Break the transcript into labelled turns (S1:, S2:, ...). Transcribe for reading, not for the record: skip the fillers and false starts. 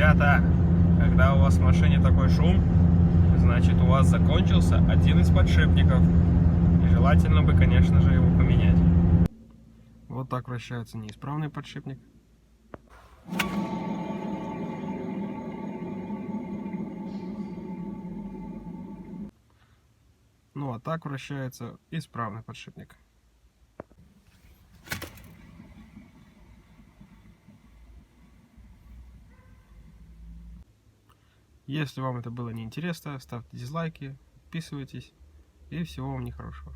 S1: Ребята, когда у вас в машине такой шум, значит у вас закончился один из подшипников. И желательно бы, конечно же, его поменять. Вот так вращается неисправный подшипник. Ну а так вращается исправный подшипник. Если вам это было неинтересно, ставьте дизлайки, подписывайтесь и всего вам нехорошего.